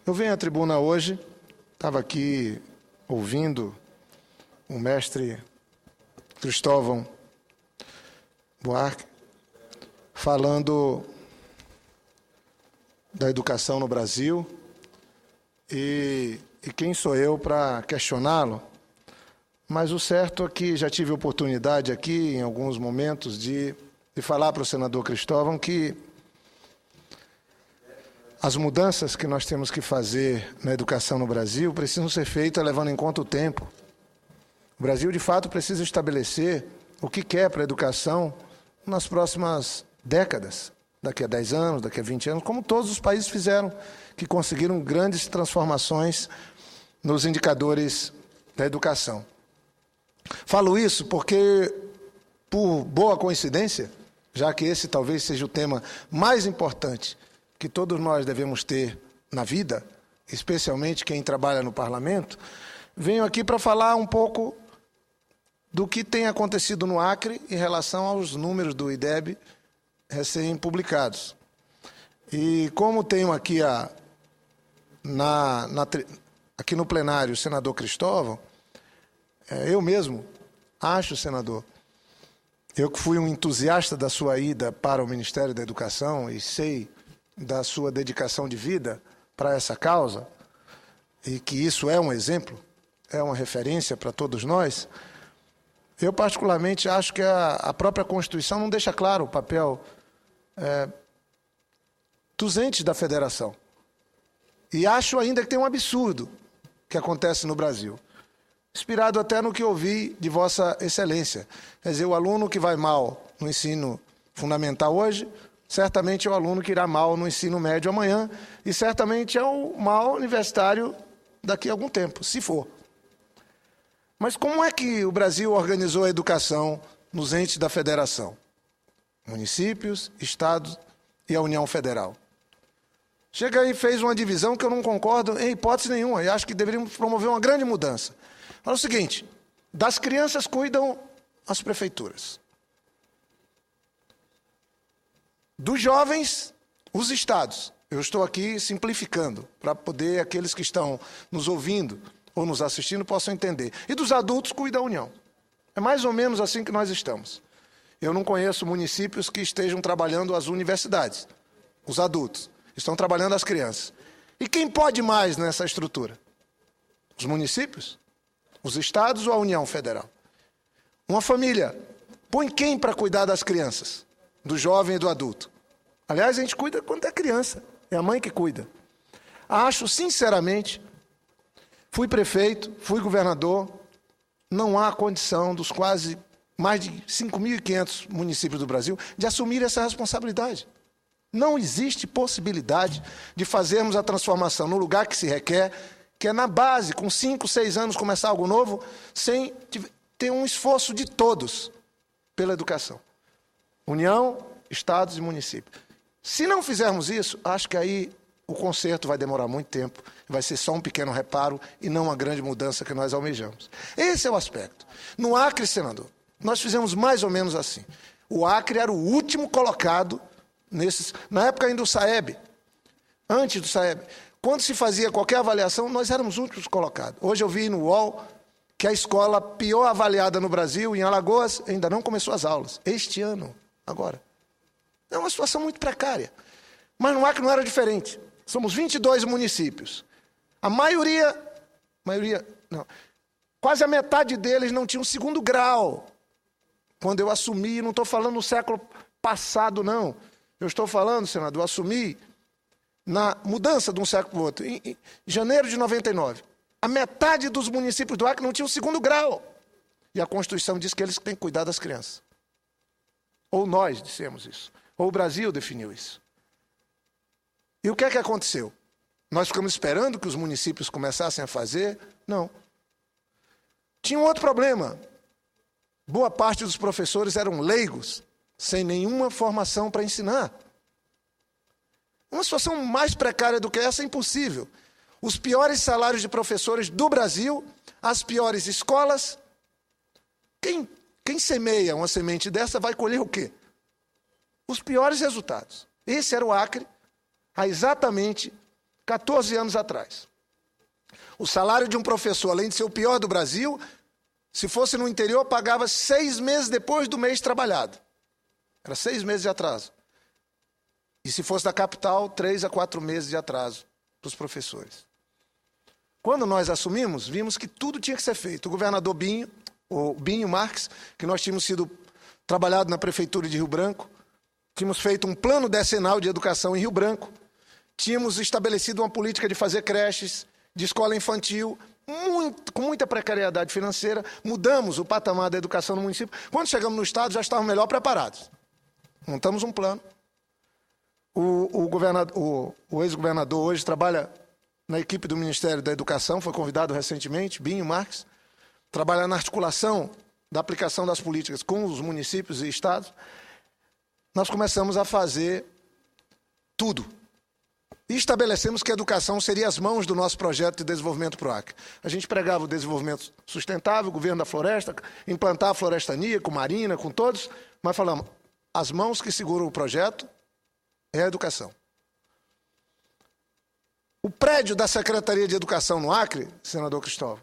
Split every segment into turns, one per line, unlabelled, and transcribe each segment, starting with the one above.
Eu venho à tribuna hoje, estava aqui ouvindo o mestre Cristóvão Buarque falando da educação no Brasil e quem sou eu para questioná-lo? Mas o certo é que já tive oportunidade aqui, em alguns momentos, de falar para o senador Cristóvão que as mudanças que nós temos que fazer na educação no Brasil precisam ser feitas levando em conta o tempo. O Brasil, de fato, precisa estabelecer o que quer para a educação nas próximas décadas, daqui a 10 anos, daqui a 20 anos, como todos os países fizeram, que conseguiram grandes transformações nos indicadores da educação. Falo isso porque, por boa coincidência, já que esse talvez seja o tema mais importante que todos nós devemos ter na vida, especialmente quem trabalha no parlamento, venho aqui para falar um pouco do que tem acontecido no Acre em relação aos números do IDEB recém-publicados. E como tenho aqui, aqui no plenário o senador Cristóvão, eu mesmo acho, senador, eu que fui um entusiasta da sua ida para o Ministério da Educação e sei da sua dedicação de vida para essa causa, e que isso é um exemplo, é uma referência para todos nós, eu particularmente acho que a própria Constituição não deixa claro o papel dos entes da federação. E acho ainda que tem um absurdo que acontece no Brasil, inspirado até no que ouvi de Vossa Excelência. Quer dizer, o aluno que vai mal no ensino fundamental hoje, certamente é o aluno que irá mal no ensino médio amanhã e certamente é o mal universitário daqui a algum tempo, se for. Mas como é que o Brasil organizou a educação nos entes da federação? Municípios, estados e a União Federal. Chega aí e fez uma divisão que eu não concordo em hipótese nenhuma e acho que deveríamos promover uma grande mudança. Fala o seguinte, das crianças cuidam as prefeituras. Dos jovens, os estados. Eu estou aqui simplificando, para poder aqueles que estão nos ouvindo ou nos assistindo possam entender. E dos adultos, cuida a União. É mais ou menos assim que nós estamos. Eu não conheço municípios que estejam trabalhando as universidades. Os adultos estão trabalhando as crianças. E quem pode mais nessa estrutura? Os municípios? Os estados ou a União Federal? Uma família, põe quem para cuidar das crianças? Do jovem e do adulto. Aliás, a gente cuida quando é criança. É a mãe que cuida. Acho, sinceramente, fui prefeito, fui governador, não há condição dos quase mais de 5.500 municípios do Brasil de assumir essa responsabilidade. Não existe possibilidade de fazermos a transformação no lugar que se requer, que é na base, com 5, 6 anos, começar algo novo, sem ter um esforço de todos pela educação. União, estados e municípios. Se não fizermos isso, acho que aí o conserto vai demorar muito tempo, vai ser só um pequeno reparo e não uma grande mudança que nós almejamos. Esse é o aspecto. No Acre, senador, nós fizemos mais ou menos assim. O Acre era o último colocado na época ainda do SAEB, antes do SAEB. Quando se fazia qualquer avaliação, nós éramos os últimos colocados. Hoje eu vi no UOL que a escola pior avaliada no Brasil, em Alagoas, ainda não começou as aulas. Este ano, agora. É uma situação muito precária. Mas no Acre não era diferente. Somos 22 municípios. A maioria não, quase a metade deles não tinha um segundo grau. Quando eu assumi, não estou falando no século passado, não. Eu estou falando, senador, eu assumi na mudança de um século para o outro, em janeiro de 99. A metade dos municípios do Acre não tinha um segundo grau. E a Constituição diz que eles têm que cuidar das crianças. Ou nós dissemos isso. Ou o Brasil definiu isso. E o que é que aconteceu? Nós ficamos esperando que os municípios começassem a fazer? Não. Tinha um outro problema. Boa parte dos professores eram leigos, sem nenhuma formação para ensinar. Uma situação mais precária do que essa é impossível. Os piores salários de professores do Brasil, as piores escolas. Quem semeia uma semente dessa vai colher o quê? Os piores resultados. Esse era o Acre há exatamente 14 anos atrás. O salário de um professor, além de ser o pior do Brasil, se fosse no interior, pagava 6 meses depois do mês trabalhado. Era 6 meses de atraso. E se fosse da capital, 3 a 4 meses de atraso para os professores. Quando nós assumimos, vimos que tudo tinha que ser feito. O governador Binho, o Binho Marques, que nós tínhamos sido trabalhado na prefeitura de Rio Branco, tínhamos feito um plano decenal de educação em Rio Branco, tínhamos estabelecido uma política de fazer creches, de escola infantil, com muita precariedade financeira, mudamos o patamar da educação no município. Quando chegamos no estado, já estávamos melhor preparados. Montamos um plano. O ex-governador hoje trabalha na equipe do Ministério da Educação, foi convidado recentemente, Binho Marques, trabalha na articulação da aplicação das políticas com os municípios e estados. Nós começamos a fazer tudo. E estabelecemos que a educação seria as mãos do nosso projeto de desenvolvimento para o Acre. A gente pregava o desenvolvimento sustentável, o governo da floresta, implantar a florestania com Marina, com todos, mas falamos, as mãos que seguram o projeto é a educação. O prédio da Secretaria de Educação no Acre, senador Cristóvão,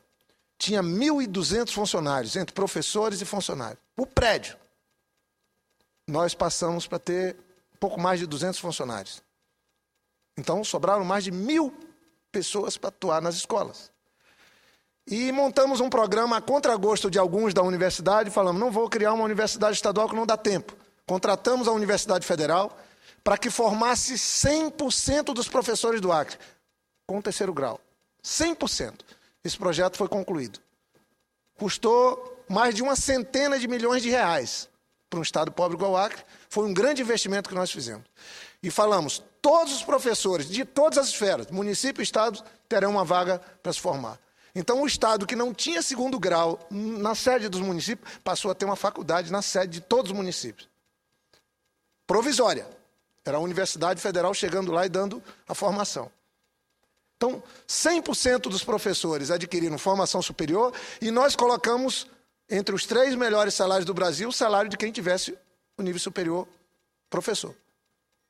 tinha 1.200 funcionários, entre professores e funcionários. O prédio. Nós passamos para ter um pouco mais de 200 funcionários. Então, sobraram mais de 1.000 pessoas para atuar nas escolas. E montamos um programa a contragosto de alguns da universidade, falamos, não vou criar uma universidade estadual que não dá tempo. Contratamos a Universidade Federal para que formasse 100% dos professores do Acre, com o 3º grau. 100%. Esse projeto foi concluído. Custou mais de 100 milhões de reais para um estado pobre igual o Acre. Foi um grande investimento que nós fizemos. E falamos, todos os professores de todas as esferas, município e estado, terão uma vaga para se formar. Então, o estado que não tinha 2º grau na sede dos municípios, passou a ter uma faculdade na sede de todos os municípios. Provisória. Era a Universidade Federal chegando lá e dando a formação. Então, 100% dos professores adquiriram formação superior e nós colocamos entre os 3 melhores salários do Brasil o salário de quem tivesse o nível superior professor.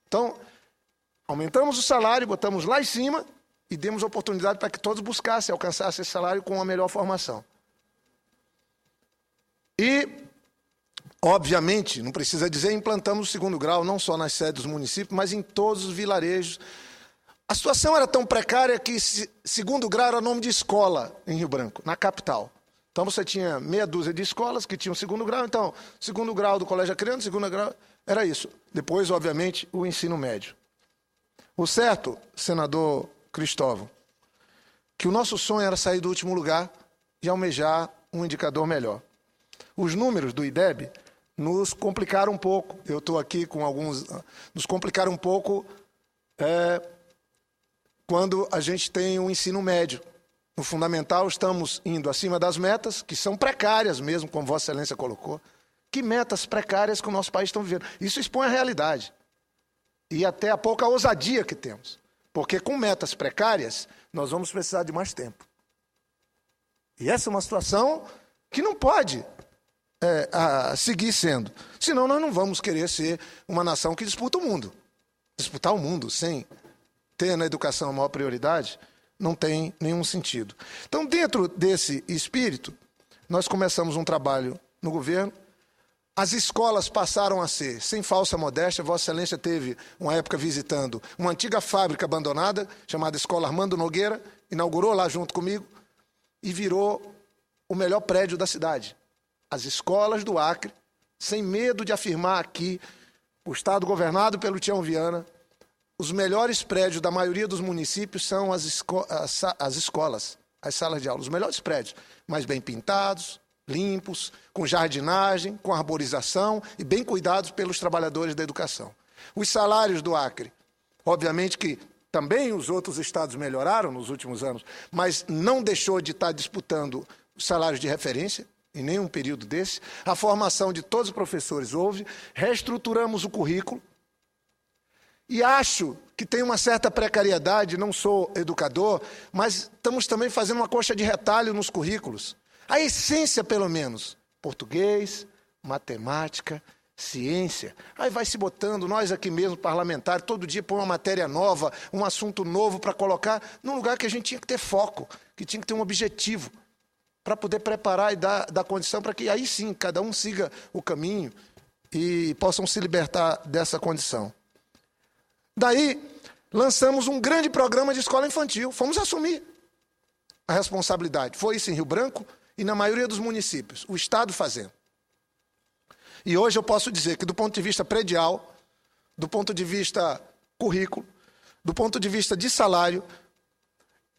Então, aumentamos o salário, botamos lá em cima e demos oportunidade para que todos buscassem, alcançassem esse salário com uma melhor formação. E, obviamente, não precisa dizer, implantamos o 2º grau, não só nas sedes dos municípios, mas em todos os vilarejos. A situação era tão precária que 2º grau era nome de escola em Rio Branco, na capital. Então você tinha meia dúzia de escolas que tinham 2º grau, então 2º grau do colégio criança, 2º grau, era isso. Depois, obviamente, o ensino médio. O certo, senador Cristóvão, que o nosso sonho era sair do último lugar e almejar um indicador melhor. Os números do IDEB nos complicaram um pouco, eu estou aqui com alguns, nos complicaram um pouco quando a gente tem o ensino médio. No fundamental, estamos indo acima das metas, que são precárias mesmo, como Vossa Excelência colocou. Que metas precárias que o nosso país está vivendo. Isso expõe a realidade. E até a pouca ousadia que temos. Porque com metas precárias, nós vamos precisar de mais tempo. E essa é uma situação que não pode seguir sendo. Senão nós não vamos querer ser uma nação que disputa o mundo. Disputar o mundo sem ter na educação a maior prioridade não tem nenhum sentido. Então, dentro desse espírito, nós começamos um trabalho no governo. As escolas passaram a ser, sem falsa modéstia, Vossa Excelência teve uma época visitando uma antiga fábrica abandonada, chamada Escola Armando Nogueira, inaugurou lá junto comigo, e virou o melhor prédio da cidade. As escolas do Acre, sem medo de afirmar aqui, o estado governado pelo Tião Viana, os melhores prédios da maioria dos municípios são as escolas, as salas de aula, os melhores prédios, mais bem pintados, limpos, com jardinagem, com arborização e bem cuidados pelos trabalhadores da educação. Os salários do Acre, obviamente que também os outros estados melhoraram nos últimos anos, mas não deixou de estar disputando os salários de referência, em nenhum período desse. A formação de todos os professores houve, reestruturamos o currículo, e acho que tem uma certa precariedade, não sou educador, mas estamos também fazendo uma coxa de retalho nos currículos. A essência, pelo menos, português, matemática, ciência. Aí vai se botando, nós aqui mesmo, parlamentares, todo dia põe uma matéria nova, um assunto novo para colocar num lugar que a gente tinha que ter foco, que tinha que ter um objetivo, para poder preparar e dar condição para que aí sim, cada um siga o caminho e possam se libertar dessa condição. Daí, lançamos um grande programa de escola infantil. Fomos assumir a responsabilidade. Foi isso em Rio Branco e na maioria dos municípios. O Estado fazendo. E hoje eu posso dizer que do ponto de vista predial, do ponto de vista currículo, do ponto de vista de salário,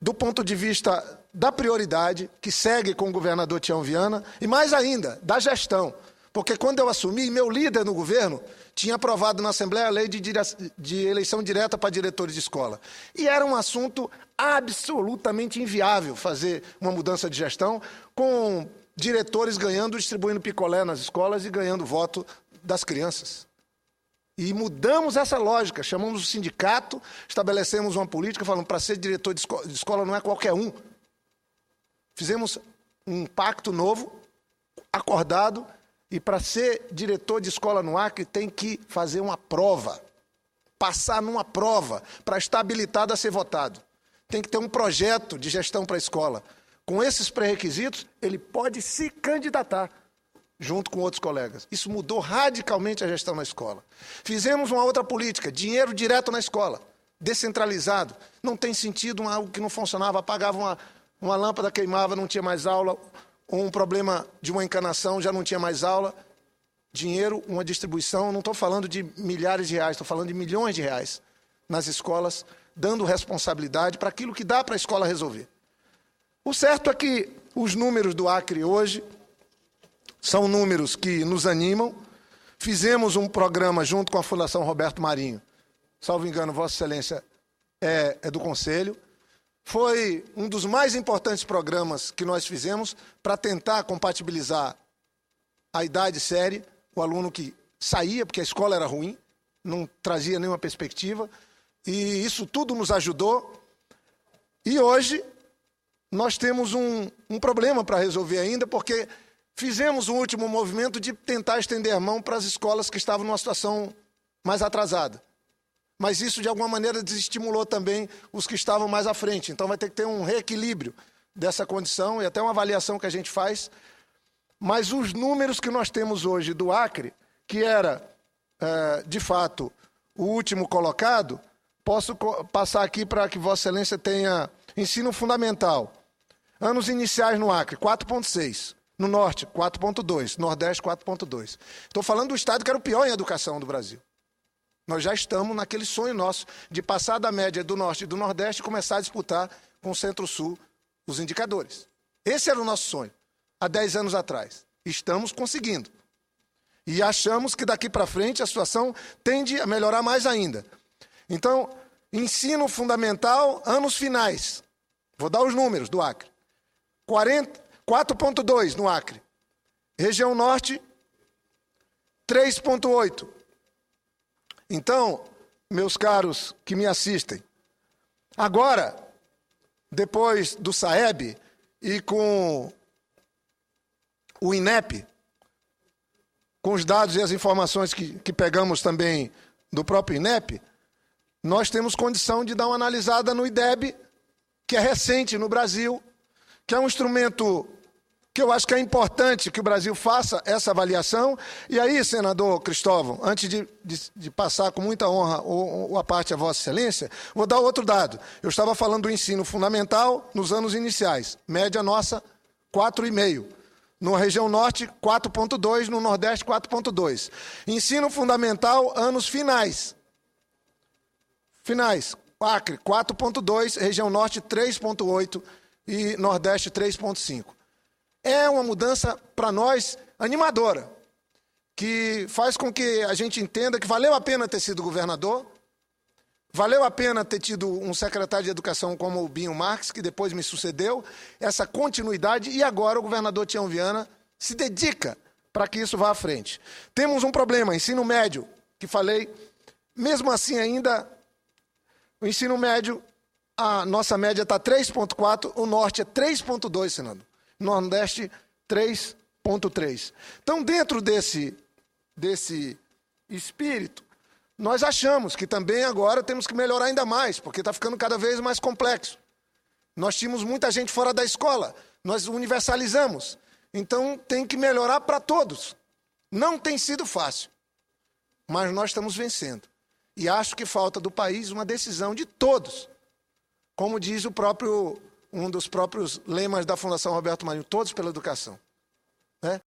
do ponto de vista da prioridade, que segue com o governador Tião Viana, e mais ainda, da gestão. Porque quando eu assumi, meu líder no governo tinha aprovado na Assembleia a lei de eleição direta para diretores de escola. E era um assunto absolutamente inviável fazer uma mudança de gestão com diretores ganhando, distribuindo picolé nas escolas e ganhando voto das crianças. E mudamos essa lógica, chamamos o sindicato, estabelecemos uma política, falando para ser diretor de escola não é qualquer um. Fizemos um pacto novo, acordado, e para ser diretor de escola no Acre tem que fazer uma prova, passar numa prova para estar habilitado a ser votado. Tem que ter um projeto de gestão para a escola. Com esses pré-requisitos, ele pode se candidatar junto com outros colegas. Isso mudou radicalmente a gestão na escola. Fizemos uma outra política, dinheiro direto na escola, descentralizado. Não tem sentido algo que não funcionava, apagava uma lâmpada, queimava, não tinha mais aula, ou um problema de uma encanação, já não tinha mais aula. Dinheiro, uma distribuição, não estou falando de milhares de reais, estou falando de milhões de reais nas escolas, dando responsabilidade para aquilo que dá para a escola resolver. O certo é que os números do Acre hoje são números que nos animam. Fizemos um programa junto com a Fundação Roberto Marinho. Salvo engano, Vossa Excelência é do Conselho. Foi um dos mais importantes programas que nós fizemos para tentar compatibilizar a idade séria, o aluno que saía, porque a escola era ruim, não trazia nenhuma perspectiva, e isso tudo nos ajudou. E hoje nós temos um problema para resolver ainda, porque fizemos um último movimento de tentar estender a mão para as escolas que estavam numa situação mais atrasada. Mas isso, de alguma maneira, desestimulou também os que estavam mais à frente. Então vai ter que ter um reequilíbrio dessa condição e até uma avaliação que a gente faz. Mas os números que nós temos hoje do Acre, que era, de fato, o último colocado, posso passar aqui para que Vossa Excelência tenha ensino fundamental. Anos iniciais no Acre, 4,6. No Norte, 4,2. Nordeste, 4,2. Estou falando do estado que era o pior em educação do Brasil. Nós já estamos naquele sonho nosso de passar da média do Norte e do Nordeste e começar a disputar com o Centro-Sul os indicadores. Esse era o nosso sonho, há 10 anos atrás. Estamos conseguindo. E achamos que daqui para frente a situação tende a melhorar mais ainda. Então, ensino fundamental, anos finais. Vou dar os números do Acre. 4,2 no Acre. Região Norte, 3,8. Então, meus caros que me assistem, agora, depois do SAEB e com o INEP, com os dados e as informações que pegamos também do próprio INEP, nós temos condição de dar uma analisada no IDEB, que é recente no Brasil, que é um instrumento que eu acho que é importante que o Brasil faça essa avaliação. E aí, senador Cristóvão, antes de passar com muita honra a parte a Vossa Excelência, vou dar outro dado. Eu estava falando do ensino fundamental nos anos iniciais. Média nossa, 4,5. Na região Norte, 4,2. No Nordeste, 4,2. Ensino fundamental, anos finais. Finais. Acre, 4,2. Região Norte, 3,8. E Nordeste, 3,5. É uma mudança, para nós, animadora, que faz com que a gente entenda que valeu a pena ter sido governador, valeu a pena ter tido um secretário de Educação como o Binho Marques, que depois me sucedeu, essa continuidade, e agora o governador Tião Viana se dedica para que isso vá à frente. Temos um problema, ensino médio, que falei, mesmo assim ainda, o ensino médio, a nossa média está 3,4, o Norte é 3,2, senador. Nordeste, 3,3. Então, dentro desse desse espírito, nós achamos que também agora temos que melhorar ainda mais, porque está ficando cada vez mais complexo. Nós tínhamos muita gente fora da escola, nós universalizamos. Então tem que melhorar para todos. Não tem sido fácil, mas nós estamos vencendo. E acho que falta do país uma decisão de todos. Como diz um dos próprios lemas da Fundação Roberto Marinho, todos pela educação.